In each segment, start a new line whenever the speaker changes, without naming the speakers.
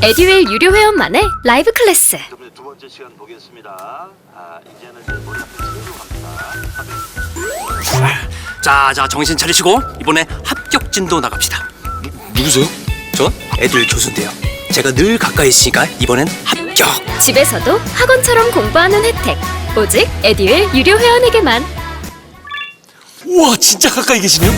에듀윌 유료 회원만의 라이브 클래스.
그러면 두 번째 시간 보겠습니다. 이제는 이제 머리부터 제대로 갑니다.
자, 정신 차리시고 이번에 합격 진도 나갑시다. 누구세요? 저 애들 교수인데요. 제가 늘 가까이 있으니까 이번엔 합격.
집에서도 학원처럼 공부하는 혜택. 오직 에듀윌 유료 회원에게만.
우와, 진짜 가까이 계시네요.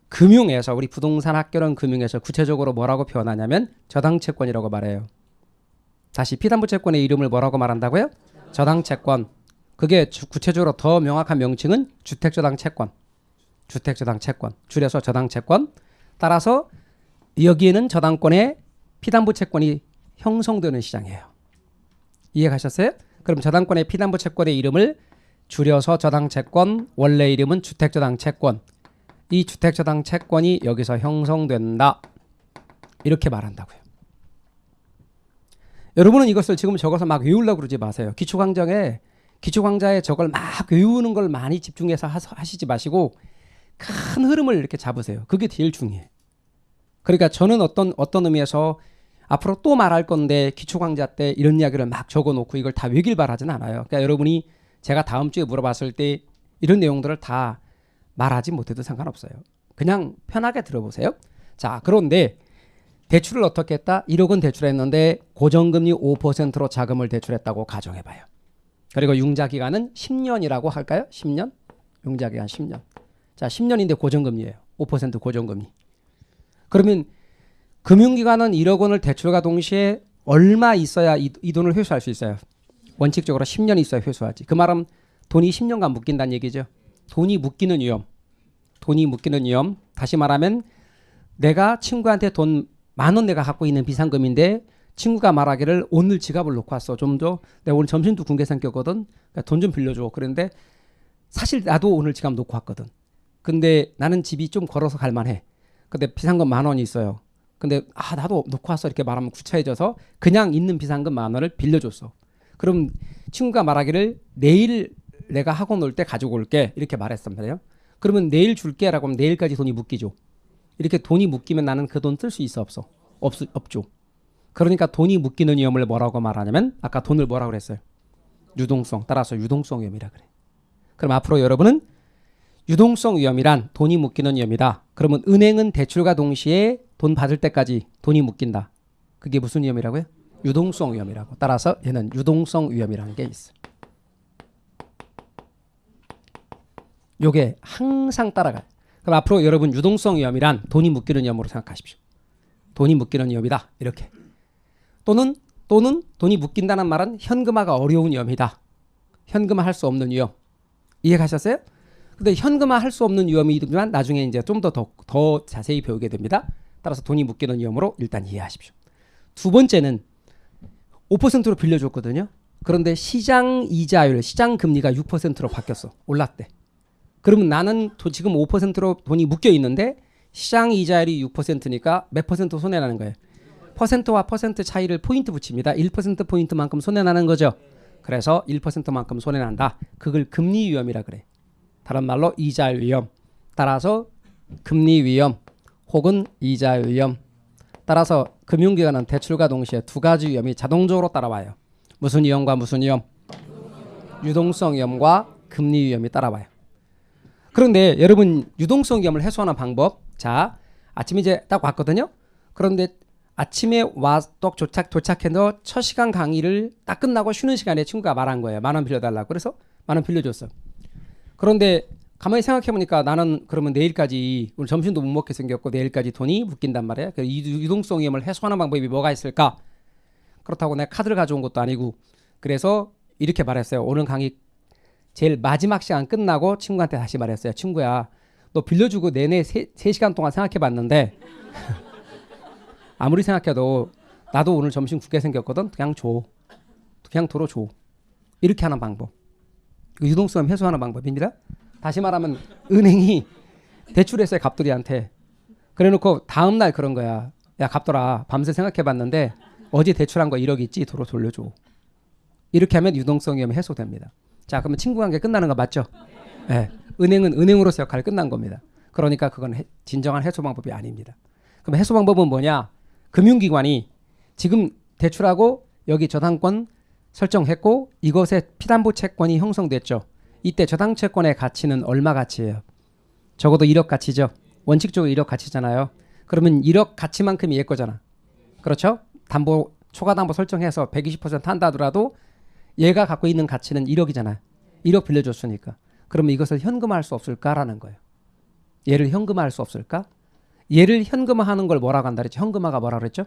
금융에서 우리 부동산 학교는 금융에서 구체적으로 뭐라고 표현하냐면 저당채권이라고 말해요. 다시 피담보채권의 이름을 뭐라고 말한다고요? 저당채권. 그게 구체적으로 더 명확한 명칭은 주택저당채권. 주택저당채권. 줄여서 저당채권. 따라서 여기에는 저당권의 피담보채권이 형성되는 시장이에요. 이해가셨어요? 그럼 저당권의 피담보채권의 이름을 줄여서 저당채권, 원래 이름은 주택저당채권. 이 주택저당 채권이 여기서 형성된다. 이렇게 말한다고요. 여러분은 이것을 지금 적어서 막 외우려고 그러지 마세요. 기초강좌에 저걸 막 외우는 걸 많이 집중해서 하시지 마시고 큰 흐름을 이렇게 잡으세요. 그게 제일 중요해. 그러니까 저는 어떤 의미에서 앞으로 또 말할 건데 기초강좌 때 이런 이야기를 막 적어놓고 이걸 다 외길 바라진 않아요. 그러니까 여러분이 제가 다음 주에 물어봤을 때 이런 내용들을 다 말하지 못해도 상관없어요. 그냥 편하게 들어보세요. 자, 그런데 대출을 어떻게 했다? 1억 원 대출했는데 고정금리 5%로 자금을 대출했다고 가정해봐요. 그리고 융자기간은 10년이라고 할까요? 10년? 융자기간 10년. 자, 10년인데 고정금리예요. 5% 고정금리. 그러면 금융기관은 1억 원을 대출과 동시에 얼마 있어야 이 돈을 회수할 수 있어요? 원칙적으로 10년 있어야 회수하지. 그 말은 돈이 10년간 묶인다는 얘기죠. 돈이 묶이는 위험. 다시 말하면 내가 친구한테 돈 10,000원 내가 갖고 있는 비상금인데 친구가 말하기를 오늘 지갑을 놓고 왔어. 좀 더. 내가 오늘 점심도 굶게 생겼거든. 그러니까 돈 좀 빌려줘. 그런데 사실 나도 오늘 지갑 놓고 왔거든. 근데 나는 집이 좀 걸어서 갈 만해. 근데 비상금 10,000원이 있어요. 근데 나도 놓고 왔어. 이렇게 말하면 구차해져서 그냥 있는 비상금 10,000원을 빌려줬어. 그럼 친구가 말하기를 내일 내가 학원 올 때 가지고 올게 이렇게 말했단 말이에요. 그러면 내일 줄게 라고 하면 내일까지 돈이 묶이죠. 이렇게 돈이 묶이면 나는 그 돈 쓸 수 있어 없어? 없죠. 그러니까 돈이 묶이는 위험을 뭐라고 말하냐면 아까 돈을 뭐라고 그랬어요? 유동성. 따라서 유동성 위험이라 그래. 그럼 앞으로 여러분은 유동성 위험이란 돈이 묶이는 위험이다. 그러면 은행은 대출과 동시에 돈 받을 때까지 돈이 묶인다. 그게 무슨 위험이라고요? 유동성 위험이라고. 따라서 얘는 유동성 위험이라는 게 있어. 요게 항상 따라가요. 그럼 앞으로 여러분 유동성 위험이란 돈이 묶이는 위험으로 생각하십시오. 돈이 묶이는 위험이다. 이렇게. 또는 돈이 묶인다는 말은 현금화가 어려운 위험이다. 현금화 할 수 없는 위험. 이해가셨어요? 근데 현금화 할 수 없는 위험이지만 나중에 이제 좀 더 자세히 배우게 됩니다. 따라서 돈이 묶이는 위험으로 일단 이해하십시오. 두 번째는 5%로 빌려줬거든요. 그런데 시장 이자율, 시장 금리가 6%로 바뀌었어. 올랐대. 그러면 나는 지금 5%로 돈이 묶여 있는데 시장 이자율이 6%니까 몇 퍼센트 손해나는 거예요. 퍼센트와 퍼센트 차이를 포인트 붙입니다. 1%포인트만큼 손해나는 거죠. 그래서 1%만큼 손해난다. 그걸 금리 위험이라 그래. 다른 말로 이자율 위험. 따라서 금리 위험 혹은 이자율 위험. 따라서 금융기관은 대출과 동시에 두 가지 위험이 자동적으로 따라와요. 무슨 위험과 무슨 위험? 유동성 위험과 금리 위험이 따라와요. 그런데 여러분 유동성 위험을 해소하는 방법. 자, 아침에 이제 딱 왔거든요. 그런데 아침에 또 도착해서 첫 시간 강의를 딱 끝나고 쉬는 시간에 친구가 말한 거예요. 10,000원 빌려달라고. 그래서 10,000원 빌려줬어. 그런데 가만히 생각해보니까 나는 그러면 내일까지 오늘 점심도 못 먹게 생겼고 내일까지 돈이 묶인단 말이에요. 이 유동성 위험을 해소하는 방법이 뭐가 있을까? 그렇다고 내가 카드를 가져온 것도 아니고 그래서 이렇게 말했어요. 오늘 강의 제일 마지막 시간 끝나고 친구한테 다시 말했어요. 친구야, 너 빌려주고 내내 3시간 동안 생각해봤는데 아무리 생각해도 나도 오늘 점심 굶게 생겼거든. 그냥 줘. 그냥 도로 줘. 이렇게 하는 방법. 유동성 해소하는 방법입니다. 다시 말하면 은행이 대출했어요. 갑돌이한테. 그래놓고 다음날 그런 거야. 야 갑돌아, 밤새 생각해봤는데 어제 대출한 거 1억 있지? 도로 돌려줘. 이렇게 하면 유동성 위험이 해소됩니다. 자, 그러면 친구 관계 끝나는 거 맞죠? 네. 은행은 은행으로서 역할이 끝난 겁니다. 그러니까 그건 진정한 해소 방법이 아닙니다. 그럼 해소 방법은 뭐냐? 금융기관이 지금 대출하고 여기 저당권 설정했고 이것에 피담보 채권이 형성됐죠. 이때 저당 채권의 가치는 얼마 가치예요? 적어도 1억 가치죠. 원칙적으로 1억 가치잖아요. 그러면 1억 가치만큼이 얘 거잖아. 그렇죠? 담보 초과 담보 설정해서 120% 한다 하더라도 얘가 갖고 있는 가치는 1억이잖아요. 1억 빌려줬으니까. 그러면 이것을 현금화할 수 없을까라는 거예요. 얘를 현금화할 수 없을까? 얘를 현금화하는 걸 뭐라고 한다 그랬죠? 현금화가 뭐라고 그랬죠?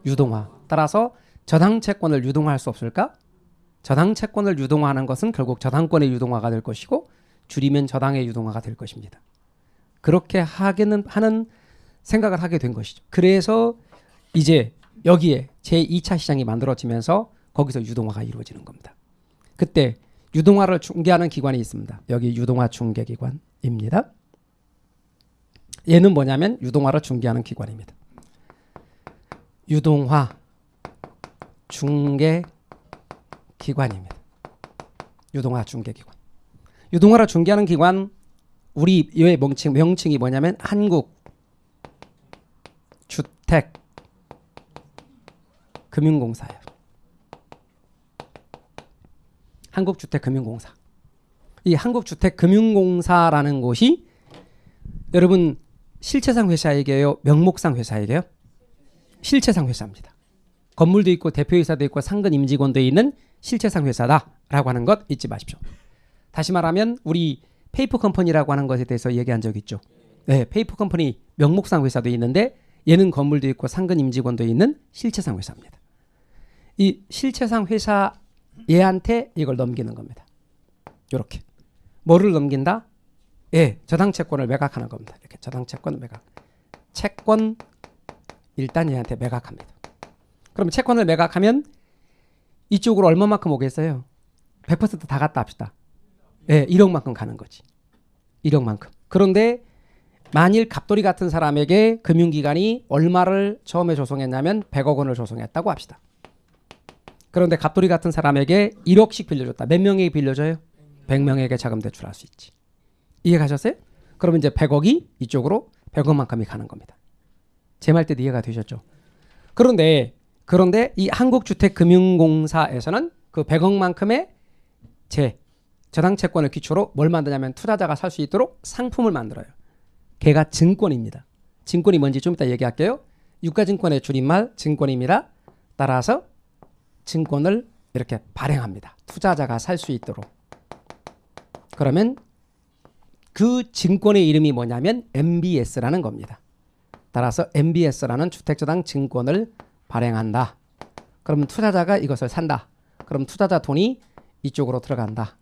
유동화. 따라서 저당 채권을 유동화할 수 없을까? 저당 채권을 유동화하는 것은 결국 저당권의 유동화가 될 것이고 줄이면 저당의 유동화가 될 것입니다. 그렇게 하는 생각을 하게 된 것이죠. 그래서 이제 여기에 제2차 시장이 만들어지면서 거기서 유동화가 이루어지는 겁니다. 그때 유동화를 중개하는 기관이 있습니다. 여기 유동화 중개기관입니다. 얘는 뭐냐면 유동화를 중개하는 기관입니다. 유동화 중개기관입니다. 유동화 중개기관. 유동화를 중개하는 기관 우리 의 명칭이 뭐냐면 한국주택금융공사예요. 한국주택금융공사. 이 한국주택금융공사라는 곳이 여러분 실체상 회사 얘기예요? 명목상 회사 얘기예요? 실체상 회사입니다. 건물도 있고 대표이사도 있고 상근 임직원도 있는 실체상 회사다라고 하는 것 잊지 마십시오. 다시 말하면 우리 페이퍼 컴퍼니라고 하는 것에 대해서 얘기한 적 있죠. 네, 페이퍼 컴퍼니 명목상 회사도 있는데 얘는 건물도 있고 상근 임직원도 있는 실체상 회사입니다. 이 실체상 회사 얘한테 이걸 넘기는 겁니다. 이렇게 뭐를 넘긴다? 예, 저당 채권을 매각하는 겁니다. 이렇게 저당 채권 매각. 채권 일단 얘한테 매각합니다. 그럼 채권을 매각하면 이쪽으로 얼마만큼 오겠어요? 100% 다 갔다 합시다. 예, 1억만큼 가는 거지. 1억만큼. 그런데 만일 갑돌이 같은 사람에게 금융기관이 얼마를 처음에 조성했냐면 100억 원을 조성했다고 합시다. 그런데 갑돌이 같은 사람에게 1억씩 빌려줬다. 몇 명에게 빌려줘요? 100명에게 자금 대출할 수 있지. 이해 가셨어요? 그러면 이제 100억이 이쪽으로 100억만큼이 가는 겁니다. 제 말 뜻 이해가 되셨죠? 그런데 이 한국주택금융공사에서는 그 100억만큼의 저당 채권을 기초로 뭘 만드냐면 투자자가 살 수 있도록 상품을 만들어요. 걔가 증권입니다. 증권이 뭔지 좀 이따 얘기할게요. 유가증권의 줄임말 증권입니다. 따라서 증권을 이렇게 발행합니다. 투자자가 살 수 있도록. 그러면 그 증권의 이름이 뭐냐면 MBS라는 겁니다. 따라서 MBS라는 주택저당 증권을 발행한다. 그러면 투자자가 이것을 산다. 그럼 투자자 돈이 이쪽으로 들어간다.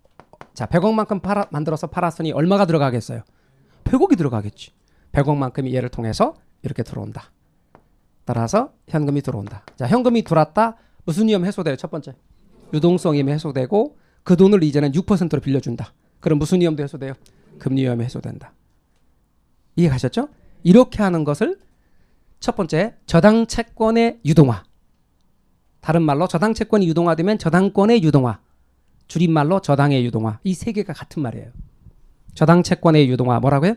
자, 100억만큼 만들어서 팔았으니 얼마가 들어가겠어요? 100억이 들어가겠지. 100억만큼이 얘를 통해서 이렇게 들어온다. 따라서 현금이 들어온다. 자, 현금이 들어왔다. 무슨 위험 해소돼요? 첫 번째. 유동성 위험이 해소되고 그 돈을 이제는 6%로 빌려준다. 그럼 무슨 위험도 해소돼요? 금리 위험이 해소된다. 이해 가셨죠? 이렇게 하는 것을 첫 번째 저당 채권의 유동화. 다른 말로 저당 채권이 유동화되면 저당권의 유동화. 줄임말로 저당의 유동화. 이 세 개가 같은 말이에요. 저당 채권의 유동화 뭐라고요?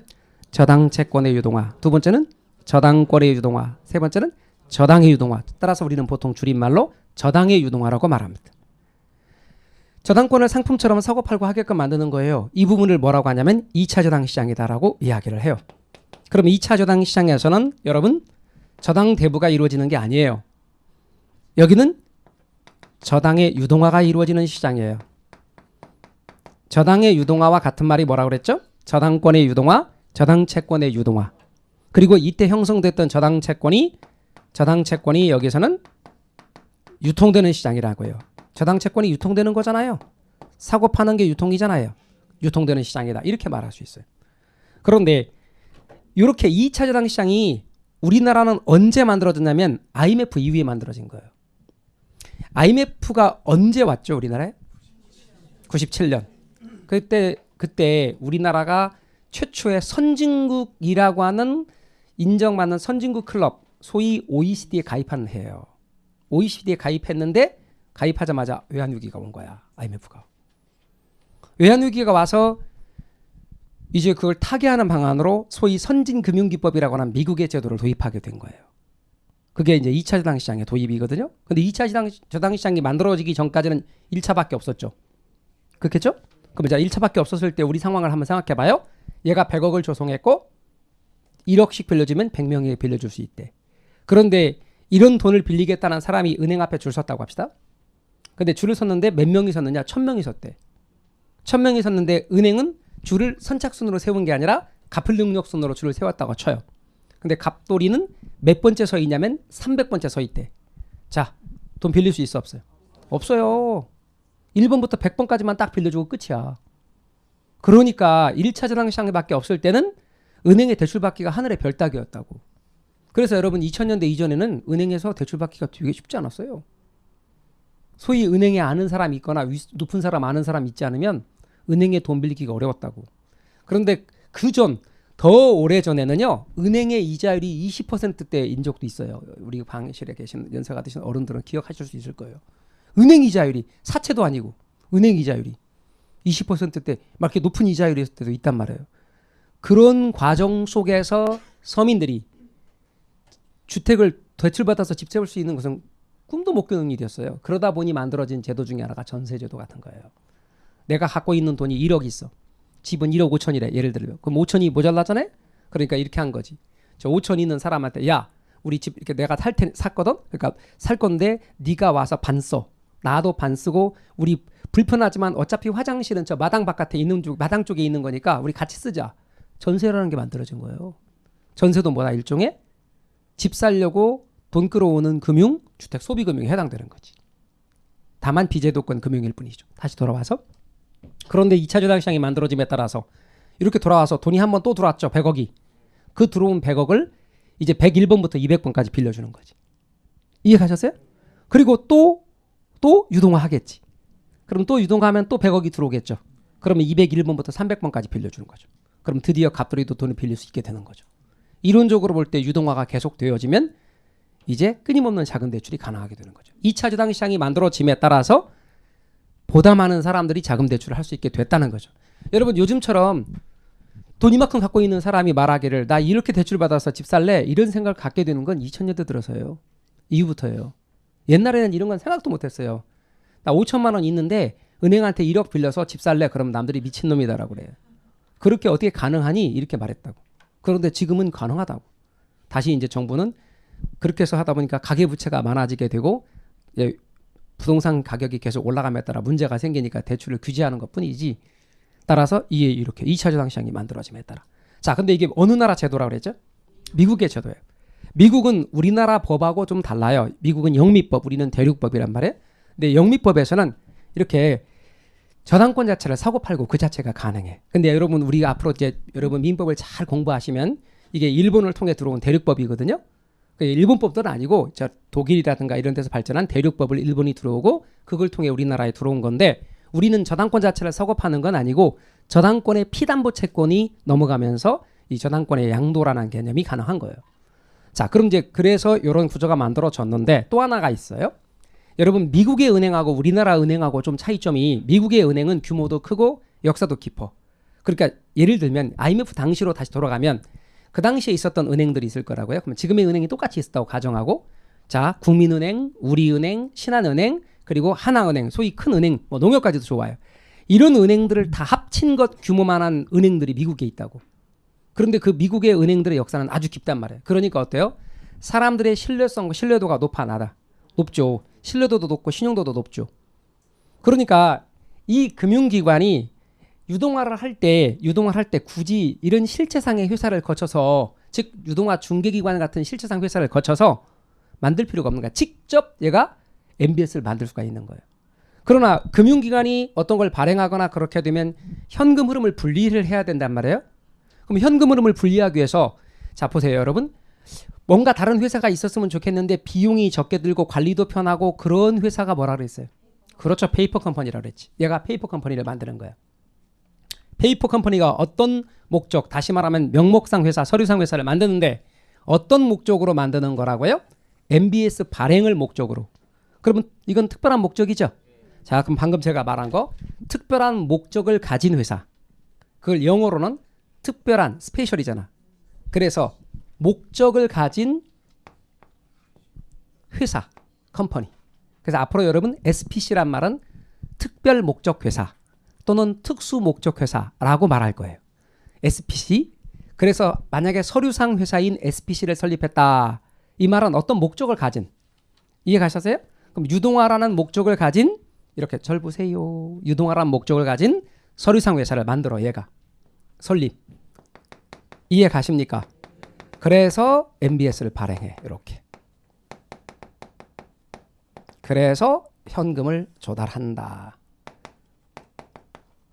저당 채권의 유동화. 두 번째는 저당권의 유동화. 세 번째는 저당의 유동화. 따라서 우리는 보통 줄임말로 저당의 유동화라고 말합니다. 저당권을 상품처럼 사고 팔고 하게끔 만드는 거예요. 이 부분을 뭐라고 하냐면 2차 저당 시장이다라고 이야기를 해요. 그럼 2차 저당 시장에서는 여러분 저당 대부가 이루어지는 게 아니에요. 여기는 저당의 유동화가 이루어지는 시장이에요. 저당의 유동화와 같은 말이 뭐라고 그랬죠? 저당권의 유동화, 저당 채권의 유동화. 그리고 이때 형성됐던 저당 채권이 여기서는 유통되는 시장이라고 해요. 저당 채권이 유통되는 거잖아요. 사고 파는 게 유통이잖아요. 유통되는 시장이다. 이렇게 말할 수 있어요. 그런데 이렇게 2차 저당 시장이 우리나라는 언제 만들어졌냐면 IMF 이후에 만들어진 거예요. IMF가 언제 왔죠, 우리나라에? 97년. 그때 우리나라가 최초의 선진국이라고 하는 인정받는 선진국 클럽, 소위 OECD에 가입한 해예요. OECD에 가입했는데 가입하자마자 외환위기가 온 거야. IMF가. 외환위기가 와서 이제 그걸 타개하는 방안으로 소위 선진금융기법이라고 하는 미국의 제도를 도입하게 된 거예요. 그게 이제 2차 저당시장의 도입이거든요. 근데 2차 저당시장이 만들어지기 전까지는 1차밖에 없었죠. 그렇겠죠? 그럼 이제 1차밖에 없었을 때 우리 상황을 한번 생각해 봐요. 얘가 100억을 조성했고 1억씩 빌려주면 100명에게 빌려줄 수 있대. 그런데 이런 돈을 빌리겠다는 사람이 은행 앞에 줄 섰다고 합시다. 근데 줄을 섰는데 몇 명이 섰느냐? 1000명이 섰대. 1000명이 섰는데 은행은 줄을 선착순으로 세운 게 아니라 갚을 능력순으로 줄을 세웠다고 쳐요. 근데 갑돌이는 몇 번째 서 있냐면 300번째 서 있대. 자, 돈 빌릴 수 있어 없어요? 없어요. 1번부터 100번까지만 딱 빌려주고 끝이야. 그러니까 1차 저당시장밖에 없을 때는 은행에 대출 받기가 하늘의 별 따기였다고. 그래서 여러분 2000년대 이전에는 은행에서 대출 받기가 되게 쉽지 않았어요. 소위 은행에 아는 사람이 있거나 높은 사람 아는 사람 있지 않으면 은행에 돈 빌리기가 어려웠다고. 그런데 그전 더 오래전에는요. 은행의 이자율이 20%대인 적도 있어요. 우리 방실에 계신 연세가 드신 어른들은 기억하실 수 있을 거예요. 은행 이자율이 사채도 아니고 은행 이자율이 20%대 막 이렇게 높은 이자율일 때도 있단 말이에요. 그런 과정 속에서 서민들이 주택을 대출받아서 집 세울 수 있는 것은 꿈도 못 꾸는 일이었어요. 그러다 보니 만들어진 제도 중에 하나가 전세제도 같은 거예요. 내가 갖고 있는 돈이 1억 있어. 집은 1억 5천이래. 예를 들면. 그럼 5천이 모자라잖아요? 그러니까 이렇게 한 거지. 저 5천 있는 사람한테 야 우리 집 이렇게 내가 샀거든? 그러니까 살 건데 네가 와서 반 써. 나도 반 쓰고 우리 불편하지만 어차피 화장실은 저 마당 바깥에 있는 마당 쪽에 있는 거니까 우리 같이 쓰자. 전세라는 게 만들어진 거예요. 전세도 뭐다 일종의 집 살려고 돈 끌어오는 금융, 주택 소비 금융에 해당되는 거지. 다만 비제도권 금융일 뿐이죠. 다시 돌아와서 그런데 2차 저당시장이 만들어짐에 따라서 이렇게 돌아와서 돈이 한 번 또 들어왔죠. 100억이. 그 들어온 100억을 이제 101번부터 200번까지 빌려주는 거지. 이해가셨어요? 그리고 또 유동화하겠지. 그럼 또 유동화하면 또 100억이 들어오겠죠. 그러면 201번부터 300번까지 빌려주는 거죠. 그럼 드디어 갑돌이도 돈을 빌릴 수 있게 되는 거죠. 이론적으로 볼 때 유동화가 계속 되어지면 이제 끊임없는 작은 대출이 가능하게 되는 거죠. 2차 저당시장이 만들어짐에 따라서 보다 많은 사람들이 자금 대출을 할 수 있게 됐다는 거죠. 여러분 요즘처럼 돈 이만큼 갖고 있는 사람이 말하기를 나 이렇게 대출 받아서 집 살래 이런 생각을 갖게 되는 건 2000년대 들어서예요. 이후부터예요. 옛날에는 이런 건 생각도 못했어요. 나 5천만 원 있는데 은행한테 1억 빌려서 집 살래 그럼 남들이 미친놈이다라고 그래요. 그렇게 어떻게 가능하니 이렇게 말했다고. 그런데 지금은 가능하다고. 다시 이제 정부는 그렇게 해서 하다 보니까 가계부채가 많아지게 되고 부동산 가격이 계속 올라감에 따라 문제가 생기니까 대출을 규제하는 것뿐이지. 따라서 이게 이렇게 2차 저당시장이 만들어짐에 따라. 자, 근데 이게 어느 나라 제도라고 그랬죠? 미국의 제도예요. 미국은 우리나라 법하고 좀 달라요. 미국은 영미법, 우리는 대륙법이란 말이에요. 근데 영미법에서는 이렇게 저당권 자체를 사고 팔고 그 자체가 가능해. 근데 여러분 우리가 앞으로 이제 여러분 민법을 잘 공부하시면 이게 일본을 통해 들어온 대륙법이거든요. 일본 법들은 아니고 저 독일이라든가 이런 데서 발전한 대륙법을 일본이 들어오고 그걸 통해 우리나라에 들어온 건데 우리는 저당권 자체를 사고 파는 건 아니고 저당권의 피담보 채권이 넘어가면서 이 저당권의 양도라는 개념이 가능한 거예요. 자, 그럼 이제 그래서 이런 구조가 만들어졌는데 또 하나가 있어요. 여러분 미국의 은행하고 우리나라 은행하고 좀 차이점이 미국의 은행은 규모도 크고 역사도 깊어. 그러니까 예를 들면 IMF 당시로 다시 돌아가면 그 당시에 있었던 은행들이 있을 거라고요. 그럼 지금의 은행이 똑같이 있었다고 가정하고 자 국민은행, 우리은행, 신한은행 그리고 하나은행 소위 큰 은행 뭐 농협까지도 좋아요. 이런 은행들을 다 합친 것 규모만한 은행들이 미국에 있다고. 그런데 그 미국의 은행들의 역사는 아주 깊단 말이에요. 그러니까 어때요? 사람들의 신뢰도가 높죠. 신뢰도도 높고 신용도도 높죠. 그러니까 이 금융기관이 유동화를 할 때 굳이 이런 실체상의 회사를 거쳐서 즉 유동화 중개기관 같은 실체상 회사를 거쳐서 만들 필요가 없는 거야. 직접 얘가 MBS를 만들 수가 있는 거예요. 그러나 금융기관이 어떤 걸 발행하거나 그렇게 되면 현금 흐름을 분리를 해야 된단 말이에요. 그럼 현금 흐름을 분리하기 위해서 자 보세요 여러분. 뭔가 다른 회사가 있었으면 좋겠는데 비용이 적게 들고 관리도 편하고 그런 회사가 뭐라 그랬어요? 그렇죠. 페이퍼 컴퍼니라고 그랬지. 얘가 페이퍼 컴퍼니를 만드는 거야. 페이퍼 컴퍼니가 어떤 목적, 다시 말하면 명목상 회사, 서류상 회사를 만드는데 어떤 목적으로 만드는 거라고요? MBS 발행을 목적으로. 그러면 이건 특별한 목적이죠. 자, 그럼 방금 제가 말한 거 특별한 목적을 가진 회사. 그걸 영어로는 특별한 스페셜이잖아. 그래서 목적을 가진 회사, 컴퍼니. 그래서 앞으로 여러분 SPC란 말은 특별 목적 회사 또는 특수 목적 회사라고 말할 거예요. SPC. 그래서 만약에 서류상 회사인 SPC를 설립했다. 이 말은 어떤 목적을 가진. 이해 가셨어요? 그럼 유동화라는 목적을 가진 이렇게 절 보세요. 유동화라는 목적을 가진 서류상 회사를 만들어 얘가. 설립. 이해 가십니까? 그래서 MBS를 발행해. 이렇게. 그래서 현금을 조달한다.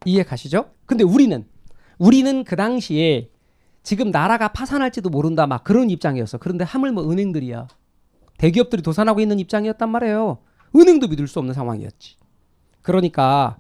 이해 가시죠? 근데 우리는 그 당시에 지금 나라가 파산할지도 모른다 막 그런 입장이었어. 그런데 하물며 은행들이야. 대기업들이 도산하고 있는 입장이었단 말이에요. 은행도 믿을 수 없는 상황이었지. 그러니까